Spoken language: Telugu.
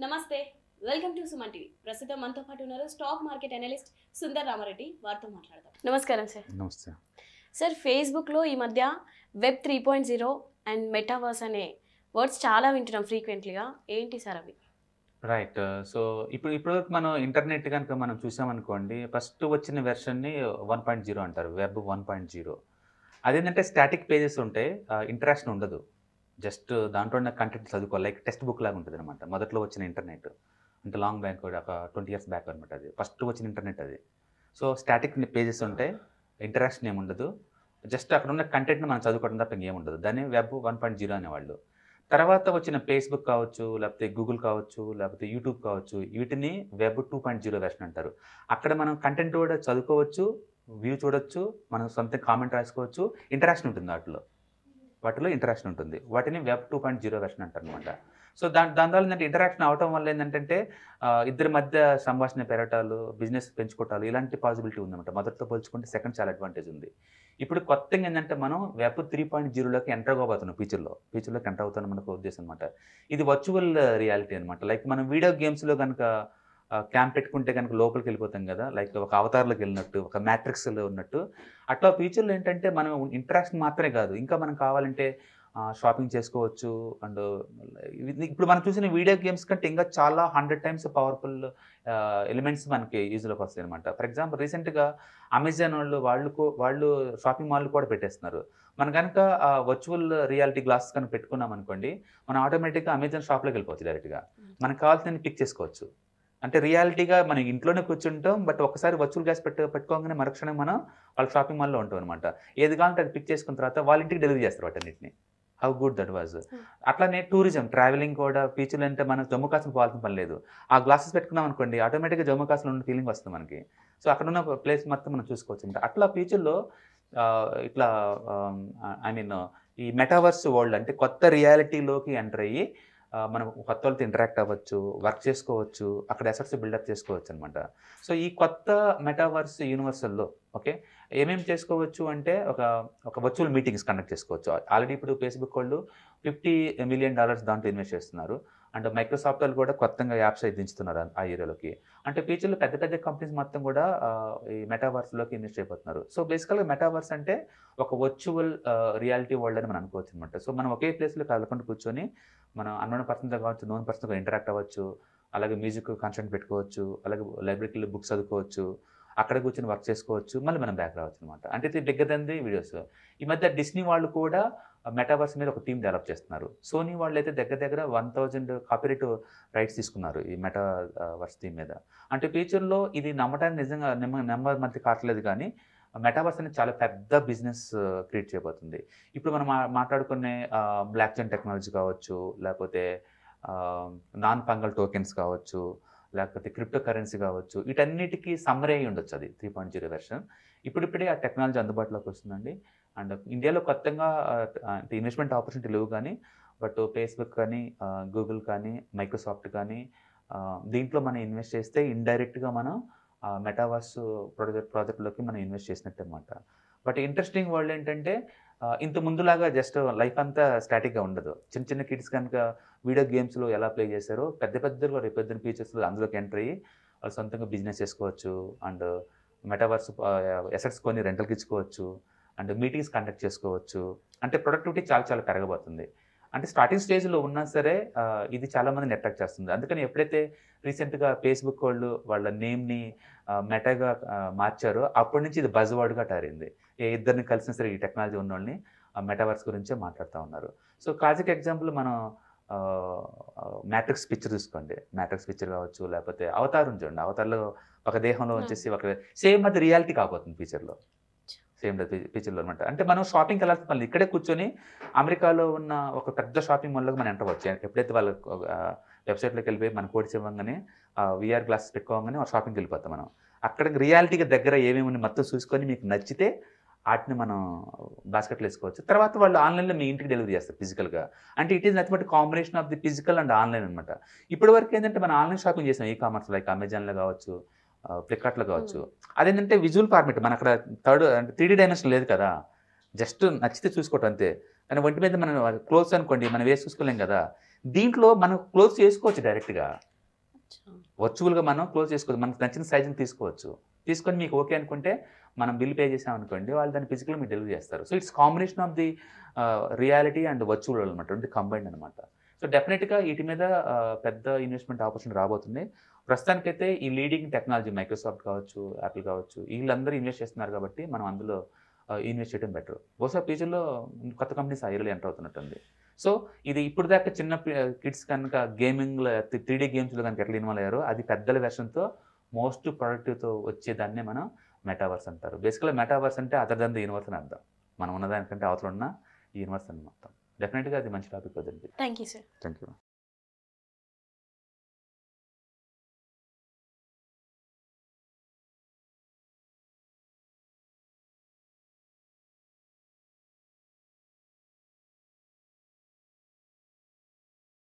నమస్తే, వెల్కమ్ టు సుమన్ టీవీ. ప్రస్తుతం మనతో పాటు ఉన్నారు stock market analyst Sundar Ramareddy. వారితో మాట్లాడదాం. నమస్కారం సార్. నమస్తే సార్, ఫేస్బుక్లో ఈ మధ్య వెబ్ 3.0 అండ్ మెటావర్స్ అనే వర్డ్స్ చాలా వింటున్నాం ఫ్రీక్వెంట్లీగా. ఏంటి సార్ అవి? రైట్. సో ఇప్పుడు మనం ఇంటర్నెట్ కనుక మనం చూసామనుకోండి, ఫస్ట్ వచ్చిన వెర్షన్ని 1.0 అంటారు, వెబ్ 1.0. అదేంటంటే స్టాటిక్ పేజెస్ ఉంటాయి, ఇంటరాక్షన్ ఉండదు. జస్ట్ దాంట్లో ఉన్న కంటెంట్ చదువుకోవాలి, లైక్ టెక్స్ట్ బుక్ లాగా ఉంటుంది అనమాట. మొదట్లో వచ్చిన ఇంటర్నెట్ అంటే లాంగ్ బ్యాక్, ఒక 20 years బ్యాక్ అనమాట. అది ఫస్ట్ వచ్చిన ఇంటర్నెట్ అది. సో స్టాటిక్ పేజెస్ ఉంటాయి, ఇంటరాక్షన్ ఏమి ఉండదు, జస్ట్ అక్కడ ఉన్న కంటెంట్ని మనం చదువుకోవడం తప్ప ఇంకేం ఉండదు. దాన్ని వెబ్ 1.0 అనేవాళ్ళు. తర్వాత వచ్చిన ఫేస్బుక్ కావచ్చు, లేకపోతే గూగుల్ కావచ్చు, లేకపోతే యూట్యూబ్ కావచ్చు, వీటిని వెబ్ 2.0 వెర్షన్ అంటారు. అక్కడ మనం కంటెంట్ కూడా చదువుకోవచ్చు, వ్యూ చూడొచ్చు, మనం సొంత కామెంట్ రాసుకోవచ్చు, ఇంటరాక్షన్ ఉంటుంది వాటిలో ఇంటరాక్షన్ ఉంటుంది. వాటిని వెబ్ 2.0 వెర్షన్ అంటారు అనమాట. సో దాని వల్ల ఏంటంటే ఇంటరాక్షన్ అవటం వల్ల ఏంటంటే ఇద్దరి మధ్య సంభాషణ పెరటాలు, బిజినెస్ పెంచుకోవటాలు, ఇలాంటి పాసిబిలిటీ ఉందన్నమాట. మొదటితో పోల్చుకుంటే సెకండ్ చాలా అడ్వాంటేజ్ ఉంది. ఇప్పుడు కొత్తగా ఏంటంటే మనం వెబ్ 3.0లోకి ఎంటర్ అవ్వబోతున్నాం. ఫ్యూచర్లోకి ఎంటర్ అవుతాను మనకు ఉద్దేశం అనమాట. ఇది వర్చువల్ రియాలిటీ అనమాట. లైక్ మనం వీడియో గేమ్స్లో కనుక క్యాంప్ పెట్టుకుంటే కనుక లోపలికి వెళ్ళిపోతాం కదా, లైక్ ఒక అవతార్లోకి వెళ్ళినట్టు, ఒక మ్యాట్రిక్స్లో ఉన్నట్టు. అట్లా ఫ్యూచర్లో ఏంటంటే మనం ఇంటరాక్షన్ మాత్రమే కాదు, ఇంకా మనం కావాలంటే షాపింగ్ చేసుకోవచ్చు. అండ్ ఇప్పుడు మనం చూసిన వీడియో గేమ్స్ కంటే ఇంకా చాలా 100 times పవర్ఫుల్ ఎలిమెంట్స్ మనకి యూజ్లోకి వస్తాయి అనమాట. ఫర్ ఎగ్జాంపుల్ రీసెంట్గా అమెజాన్ వాళ్ళు షాపింగ్ మాల్ కూడా పెట్టేస్తున్నారు. మనం కనుక వర్చువల్ రియాలిటీ గ్లాసెస్ కనుక పెట్టుకున్నాం అనుకోండి, మనం ఆటోమేటిక్గా అమెజాన్ షాప్లోకి వెళ్ళిపోవచ్చు డైరెక్ట్గా. మనకు కావాల్సిన పిక్ చేసుకోవచ్చు. అంటే రియాలిటీగా మనం ఇంట్లోనే కూర్చుంటాం, బట్ ఒకసారి వర్చువల్ గ్లాస్ పెట్టుకోగానే మరుక్షణం మనం వాళ్ళ షాపింగ్ మాల్లో ఉంటాం అనమాట. ఏది కావాలంటే అది పిక్ చేసుకున్న తర్వాత వాళ్ళ ఇంటికి డెలివరీ చేస్తారు వాటన్నిటిని. How good that was. అట్లానే టూరిజం, ట్రావెలింగ్ కూడా ఫ్యూచర్లో అంటే మనం జమ్మూ కాశ్మీర్ పోవాల్సిన పని లేదు. ఆ గ్లాసెస్ పెట్టుకున్నాం అనుకోండి, ఆటోమేటిక్గా జమ్మూ కాశ్మీర్ ఉన్న ఫీలింగ్ వస్తుంది మనకి. సో అక్కడ ఉన్న ప్లేస్ మొత్తం మనం చూసుకోవచ్చు అనమాట. అట్లా ఫ్యూచర్లో ఇట్లా ఐ మీన్ ఈ మెటావర్స్ వరల్డ్ అంటే కొత్త రియాలిటీలోకి ఎంటర్ అయ్యి మనం కొత్త వాళ్ళతో ఇంటరాక్ట్ అవ్వచ్చు, వర్క్ చేసుకోవచ్చు, అక్కడ అసెట్స్ బిల్డప్ చేసుకోవచ్చు అనమాట. సో ఈ కొత్త మెటావర్స్ యూనివర్సల్లో ఏమేమి చేసుకోవచ్చు అంటే ఒక వర్చువల్ మీటింగ్స్ కండక్ట్ చేసుకోవచ్చు. ఆల్రెడీ ఇప్పుడు ఫేస్బుక్ వాళ్ళు $50 million దాంట్లో ఇన్వెస్ట్ చేస్తున్నారు. అండ్ మైక్రోసాఫ్ట్ వాళ్ళు కూడా కొత్తగా యాప్స్ అయితే దించుతున్నారు ఆ ఏరియాలోకి. అంటే ఫ్యూచర్లో పెద్ద పెద్ద కంపెనీస్ మొత్తం కూడా ఈ మెటావర్స్లోకి ఇన్వెస్ట్ అయిపోతున్నారు. సో బేసికల్గా మెటావర్స్ అంటే ఒక వర్చువల్ రియాలిటీ వరల్డ్ అని మనం అనుకోవచ్చు అనమాట. సో మనం ఒకే ప్లేస్లో కలకుండా కూర్చొని మనం అన్నోన్ పర్సన్తో కావచ్చు, నోన్ పర్సన్తో ఇంటరాక్ట్ అవ్వచ్చు, అలాగే మ్యూజిక్ కాన్సెంట్ పెట్టుకోవచ్చు, అలాగే లైబ్రరీకి బుక్స్ చదువుకోవచ్చు, అక్కడ కూర్చొని వర్క్ చేసుకోవచ్చు, మళ్ళీ మనం బ్యాక్ రావచ్చు అనమాట. అంటే ఇది బిగ్గర్ దెన్ ది వీడియోస్. ఈ మధ్య డిస్నీ వాళ్ళు కూడా మెటావర్స్ మీద ఒక టీమ్ డెవలప్ చేస్తున్నారు. సోనీ వాళ్ళు అయితే దగ్గర 1000 కాపీరైట్ రైట్స్ తీసుకున్నారు ఈ మెటావర్స్ థీమ్ మీద. అంటే ఫ్యూచర్లో ఇది నమ్మటానికి నిజంగా నెంబర్ మధ్య కావట్లేదు, కానీ మెటావర్స్ అనేది చాలా పెద్ద బిజినెస్ క్రియేట్ చేయబోతుంది. ఇప్పుడు మనం మాట్లాడుకునే బ్లాక్ చైన్ టెక్నాలజీ కావచ్చు, లేకపోతే నాన్ ఫంగల్ టోకెన్స్ కావచ్చు, లేకపోతే క్రిప్టో కరెన్సీ కావచ్చు, వీటన్నిటికీ సమ్మరీ అయి ఉండొచ్చు అది 3.0 వెర్షన్. ఇప్పుడిప్పుడే ఆ టెక్నాలజీ అందుబాటులోకి వస్తుందండి. అండ్ ఇండియాలో కొత్తగా ఇన్వెస్ట్మెంట్ ఆపర్చునిటీ లేవు, కానీ బట్ ఫేస్బుక్ కానీ, గూగుల్ కానీ, మైక్రోసాఫ్ట్ కానీ దీంట్లో మనం ఇన్వెస్ట్ చేస్తే ఇండైరెక్ట్గా మనం మెటావర్స్ ప్రాజెక్ట్లోకి మనం ఇన్వెస్ట్ చేసినట్టు అనమాట. బట్ ఇంట్రెస్టింగ్ వరల్డ్ ఏంటంటే ఇంత ముందులాగా జస్ట్ లైఫ్ అంతా స్టాటిక్గా ఉండదు. చిన్న చిన్న కిడ్స్ కనుక వీడియో గేమ్స్లో ఎలా ప్లే చేశారో పెద్ద ఫీచర్స్లో అందులోకి ఎంటర్ అయ్యి వాళ్ళు సొంతంగా బిజినెస్ చేసుకోవచ్చు. అండ్ మెటావర్స్ అసెట్స్ కొని రెంటల్కి ఇచ్చుకోవచ్చు, అండ్ మీటింగ్స్ కండక్ట్ చేసుకోవచ్చు. అంటే ప్రొడక్టివిటీ చాలా చాలా పెరగబోతుంది. అంటే స్టార్టింగ్ స్టేజ్లో ఉన్నా సరే ఇది చాలామందిని అట్రాక్ట్ చేస్తుంది. అందుకని ఎప్పుడైతే రీసెంట్గా ఫేస్బుక్ వాళ్ళు వాళ్ళ నేమ్ని మెటాగా మార్చారో అప్పటి నుంచి ఇది బజ్ వర్డ్గా తయారైంది. ఇద్దరిని కలిసిన సరే ఈ టెక్నాలజీ ఉన్న వాళ్ళని మెటావర్స్ గురించే మాట్లాడుతూ ఉన్నారు. సో క్లాసిక్ ఎగ్జాంపుల్ మనం మ్యాట్రిక్స్ పిక్చర్ చూసుకోండి. మ్యాట్రిక్స్ పిక్చర్ కావచ్చు, లేకపోతే అవతారం చూడండి. అవతార్లో ఒక దేహంలో వచ్చేసి ఒక సేమ్ అది రియాలిటీ కాబోతుంది ఫ్యూచర్లో. ఫీచర్లో అనమాట. అంటే మనం షాపింగ్కి వెళ్ళాల్సిన పని ఇక్కడే కూర్చొని అమెరికాలో ఉన్న ఒక పెద్ద షాపింగ్ మాల్లోకి మనం ఎంటర్ అవ్వచ్చు. ఎప్పుడైతే వాళ్ళ వెబ్సైట్లోకి వెళ్ళిపోయి మన కోడ్స్ ఇవ్వగానే విఆర్ గ్లాసెస్ పెట్టుకోగానే షాపింగ్కి వెళ్ళిపోతాం మనం. అక్కడికి రియాలిటీగా దగ్గర ఏమేమి మొత్తం చూసుకొని మీకు నచ్చితే వాటిని మనం బాస్కెట్లో వేసుకోవచ్చు. తర్వాత వాళ్ళు ఆన్లైన్లో మీ ఇంటికి డెలివరీ చేస్తారు ఫిజికల్గా. అంటే it is nothing but combination of the physical and online అనమాట. ఇప్పటి వరకు ఏంటంటే మనం ఆన్లైన్ షాపింగ్ చేసాం, ఈ-కామర్స్ లైక్ అమెజాన్లో కావచ్చు, ఫ్లిప్కార్ట్లో కావచ్చు. అదేంటంటే విజువల్ ఫార్మేట్, మన అక్కడ అంటే 3D డైమెన్షన్ లేదు కదా, జస్ట్ నచ్చితే చూసుకోవటం అంతే. కానీ ఒంటి మీద మనం క్లోత్స్ అనుకోండి మనం వేసి చూసుకోలేం కదా. దీంట్లో మనం క్లోజ్ చేసుకోవచ్చు డైరెక్ట్గా. వర్చువల్గా మనం క్లోజ్ చేసుకోవచ్చు, మనకు నచ్చిన సైజుని తీసుకోవచ్చు. తీసుకొని మీకు ఓకే అనుకుంటే మనం బిల్ పే చేసామనుకోండి, వాళ్ళు దాన్ని ఫిజికల్గా మీకు డెలివరీ చేస్తారు. So it's combination of the reality and virtual అనమాట, రెండు కంబైన్డ్ అనమాట. సో డెఫినెట్గా వీటి మీద పెద్ద ఇన్వెస్ట్మెంట్ ఆపర్చునిటీ రాబోతుంది. ప్రస్తుతానికైతే ఈ లీడింగ్ టెక్నాలజీ మైక్రోసాఫ్ట్ కావచ్చు, యాపిల్ కావచ్చు, వీళ్ళందరూ ఇన్వెస్ట్ చేస్తున్నారు కాబట్టి మనం అందులో ఇన్వెస్ట్ చేయడం బెటర్. బహుశా ఫ్యూచర్లో కొత్త కంపెనీస్ ఆ ఏరియాలో ఎంటర్ అవుతున్నట్టుంది. సో ఇది ఇప్పుడు దాకా చిన్న కిడ్స్ కనుక గేమింగ్లో 3D గేమ్స్లో కనుక ఎట్లా ఇన్వాల్వ్ అయ్యారో, అది పెద్దల వెర్షన్తో మోస్ట్ ప్రొడక్టివ్తో వచ్చేదాన్నే మనం మెటావర్స్ అంటారు. బేసికల్గా మెటావర్స్ అంటే అదర్ దెన్ ది యూనివర్స్ అని అర్థం. మనం ఉన్నదానికంటే అవతల ఉన్న ఈ యూనివర్స్ అని మొత్తం. డెఫినెట్గా అది మంచి టాపిక్ వద్దండి. Thank you sir. Thank you.